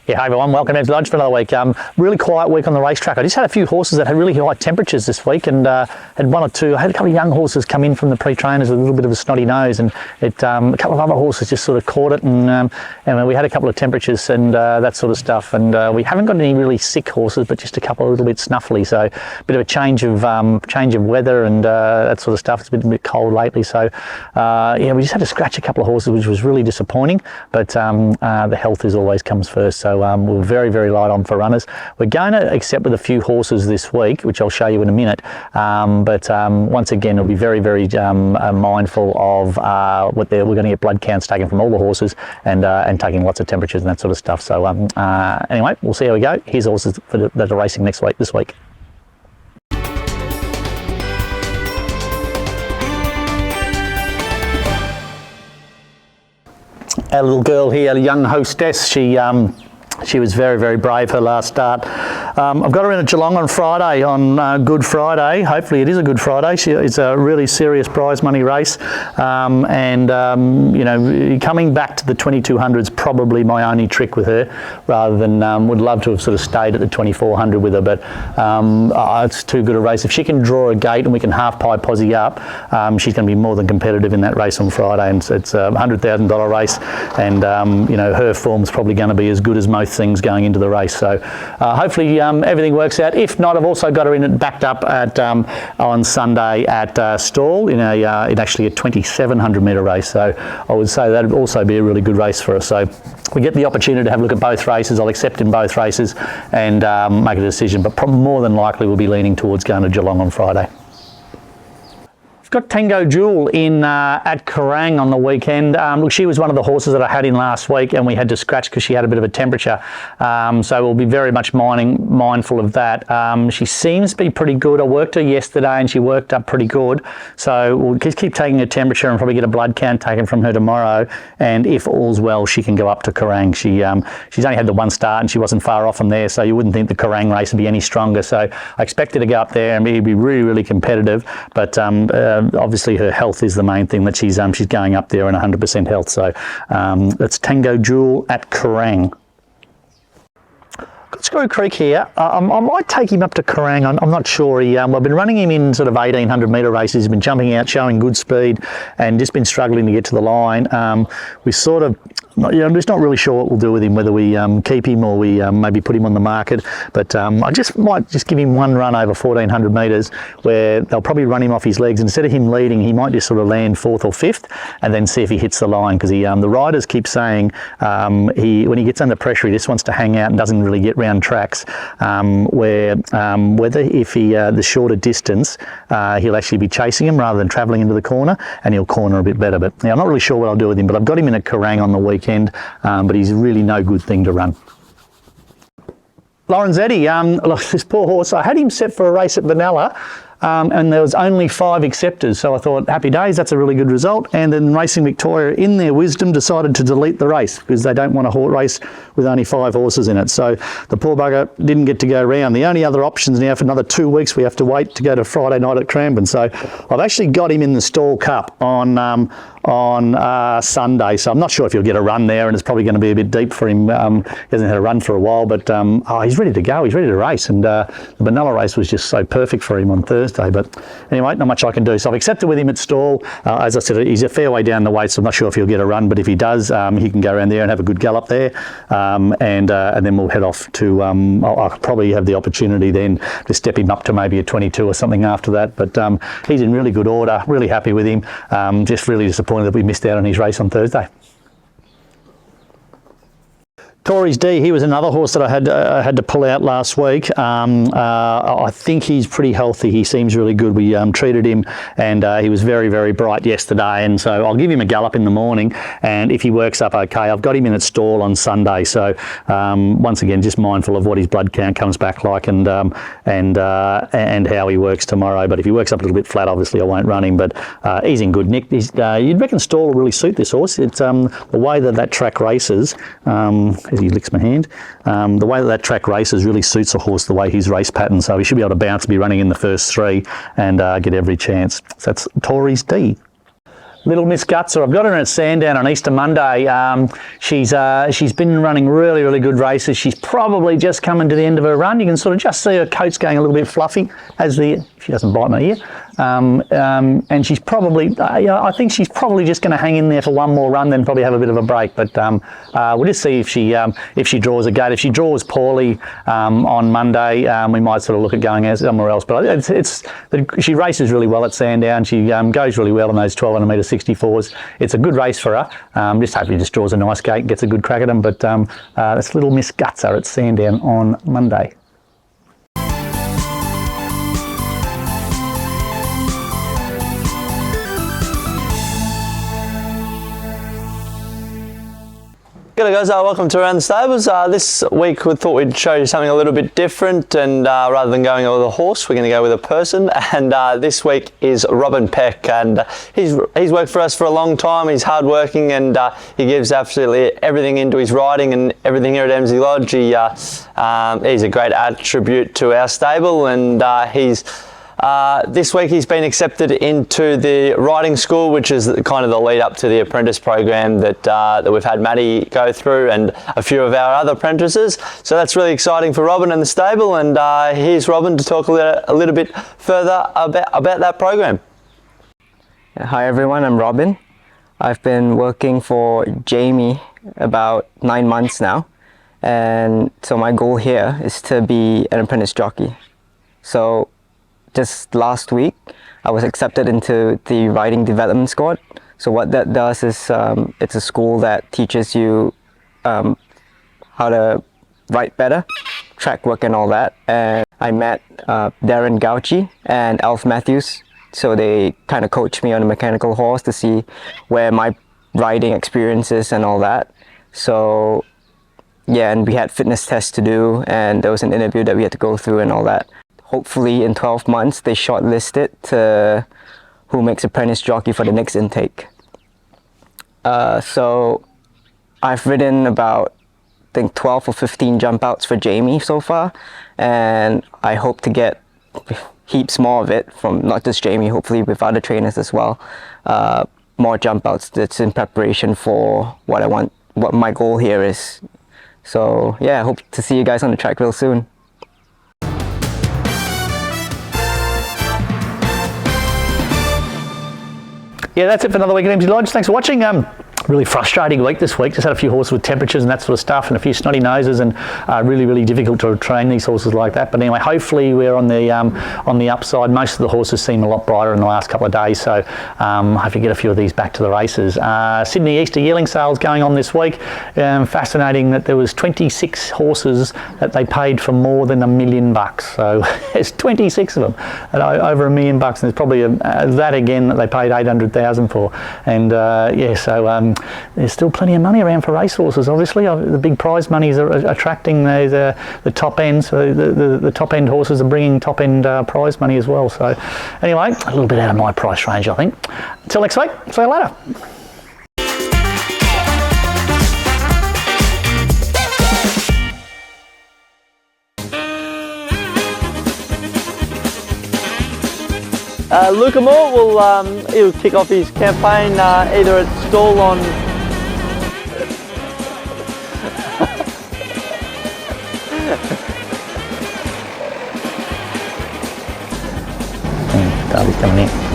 Yeah, hi everyone, welcome to Emsley Lodge for another week. Really quiet week on the racetrack. I just had a few horses that had really high temperatures this week, and had one or two. I had a couple of young horses come in from the pre-trainers with a little bit of a snotty nose, and a couple of other horses just sort of caught it, and we had a couple of temperatures and that sort of stuff. And we haven't got any really sick horses, but just a couple a little bit snuffly. So a bit of a change of weather and that sort of stuff. It's been a bit cold lately, so yeah, we just had to scratch a couple of horses, which was really disappointing. But the health always comes first. So we're very, very light on for runners. We're going to accept with a few horses this week, which I'll show you in a minute. But once again, we'll be very, very mindful of we're going to get blood counts taken from all the horses and taking lots of temperatures and that sort of stuff. So anyway, we'll see how we go. Here's horses that are racing this week. Our little girl here, Young Hostess, she was very, very brave her last start. I've got her in at Geelong on Friday, on Good Friday. Hopefully it is a Good Friday. It's a really serious prize money race. You know, coming back to the 2200 is probably my only trick with her, rather than would love to have sort of stayed at the 2400 with her, but it's too good a race. If she can draw a gate and we can half pie posse up, she's going to be more than competitive in that race on Friday. And so it's a $100,000 race, and you know, her form's probably going to be as good as most things going into the race. So hopefully everything works out. If not, I've also got her in backed up at on Sunday at Stawell in actually a 2700 metre race. So I would say that would also be a really good race for us. So we get the opportunity to have a look at both races. I'll accept in both races and make a decision, but more than likely we'll be leaning towards going to Geelong on Friday. I've got Tango Jewel in at Kerang on the weekend. Look, she was one of the horses that I had in last week, and we had to scratch because she had a bit of a temperature. So we'll be very much mindful of that. She seems to be pretty good. I worked her yesterday and she worked up pretty good. So we'll just keep taking her temperature and probably get a blood count taken from her tomorrow. And if all's well, she can go up to Kerang. She's only had the one start and she wasn't far off from there, so you wouldn't think the Kerang race would be any stronger. So I expect her to go up there and be really, really competitive. But obviously her health is the main thing, that she's going up there in 100% health. So that's Tango Jewel at Kerang. Got Screw Creek here. I might take him up to Kerang. I'm not sure. I've been running him in sort of 1800 metre races. He's been jumping out, showing good speed, and just been struggling to get to the line. We sort of, I'm just not really sure what we'll do with him, whether we keep him or we maybe put him on the market. But I might just give him one run over 1400 metres, where they'll probably run him off his legs. Instead of him leading, he might just sort of land 4th or 5th and then see if he hits the line, because the riders keep saying when he gets under pressure, he just wants to hang out and doesn't really get round tracks, whether if he the shorter distance, he'll actually be chasing him rather than travelling into the corner, and he'll corner a bit better. But I'm not really sure what I'll do with him, but I've got him in a Kerang on the weekend. But he's really no good thing to run. Lorenzetti, look, this poor horse, I had him set for a race at Vanilla, and there was only 5 acceptors, so I thought, happy days, that's a really good result. And then Racing Victoria, in their wisdom, decided to delete the race because they don't want a race with only 5 horses in it. So the poor bugger didn't get to go round. The only other options now, for another 2 weeks, we have to wait to go to Friday night at Cranbourne. So I've actually got him in the Stawell Cup on Sunday, so I'm not sure if he'll get a run there, and it's probably going to be a bit deep for him. He hasn't had a run for a while, but he's ready to go. He's ready to race, and the Vanilla race was just so perfect for him on Thursday. But anyway, not much I can do. So I've accepted with him at Stawell. As I said, he's a fair way down the weight, so I'm not sure if he'll get a run, but if he does, he can go around there and have a good gallop there, and then we'll head off to, I'll probably have the opportunity then to step him up to maybe a 22 or something after that. But he's in really good order, really happy with him, just really disappointed that we missed out on his race on Thursday. Tories D, he was another horse that I had to pull out last week. I think he's pretty healthy. He seems really good. We treated him, and he was very, very bright yesterday. And so I'll give him a gallop in the morning, and if he works up okay, I've got him in at Stawell on Sunday. So once again, just mindful of what his blood count comes back like, and how he works tomorrow. But if he works up a little bit flat, obviously I won't run him. But he's in good nick. You'd reckon Stawell will really suit this horse. It's the way that track races. He licks my hand. The way that track races really suits a horse, the way his race pattern, so he should be able to bounce, be running in the first 3 and get every chance. So that's Tories D. Little Miss Gutser. I've got her at Sandown on Easter Monday. She's been running really, really good races. She's probably just coming to the end of her run. You can sort of just see her coat's going a little bit fluffy as if she doesn't bite my ear. And she's probably, I think she's probably just going to hang in there for one more run, then probably have a bit of a break. But we'll just see if she draws a gate. If she draws poorly on Monday, we might sort of look at going somewhere else. But she races really well at Sandown. She goes really well in those 1200 metre 64s. It's a good race for her. Just hope she just draws a nice gate, gets a good crack at them. But that's Little Miss Gutser at Sandown on Monday. G'day guys, welcome to Around the Stables. This week we thought we'd show you something a little bit different, and rather than going with a horse, we're going to go with a person. And this week is Robin Peck, and he's worked for us for a long time. He's hardworking, and he gives absolutely everything into his riding and everything here at Emsley Lodge. He's a great attribute to our stable, and this week he's been accepted into the riding school, which is kind of the lead up to the apprentice program that we've had Maddie go through, and a few of our other apprentices. So that's really exciting for Robin and the stable, and here's Robin to talk a little bit further about that program. Hi everyone, I'm Robin. I've been working for Jamie about 9 months now, and so my goal here is to be an apprentice jockey. So just last week, I was accepted into the riding development squad. So what that does is it's a school that teaches you how to ride better, track work and all that. And I met Darren Gauchi and Alf Matthews. So they kind of coached me on a mechanical horse to see where my riding experience is and all that. So yeah, and we had fitness tests to do, and there was an interview that we had to go through and all that. Hopefully in 12 months they shortlist it to who makes apprentice jockey for the next intake. So I've ridden about, I think, 12 or 15 jump outs for Jamie so far, and I hope to get heaps more of it from not just Jamie, hopefully with other trainers as well. More jump outs. That's in preparation for what I want, what my goal here is. So yeah, I hope to see you guys on the track real soon. Yeah, that's it for another week at Emsley Lodge. Thanks for watching. Really frustrating week this week. Just had a few horses with temperatures and that sort of stuff, and a few snotty noses, and really, really difficult to train these horses like that. But anyway, hopefully we're on the upside. Most of the horses seem a lot brighter in the last couple of days, so hopefully get a few of these back to the races. Sydney Easter yearling sales going on this week. Fascinating that there was 26 horses that they paid for more than $1 million. So there's 26 of them at over $1 million, and there's probably that again that they paid 800,000 for. And yeah, so there's still plenty of money around for racehorses. Obviously, the big prize monies are attracting the top end. So the top end horses are bringing top end prize money as well. So anyway, a little bit out of my price range, I think. Until next week, see you later. Luca Moore he'll kick off his campaign either at Stawell on Darby's coming in.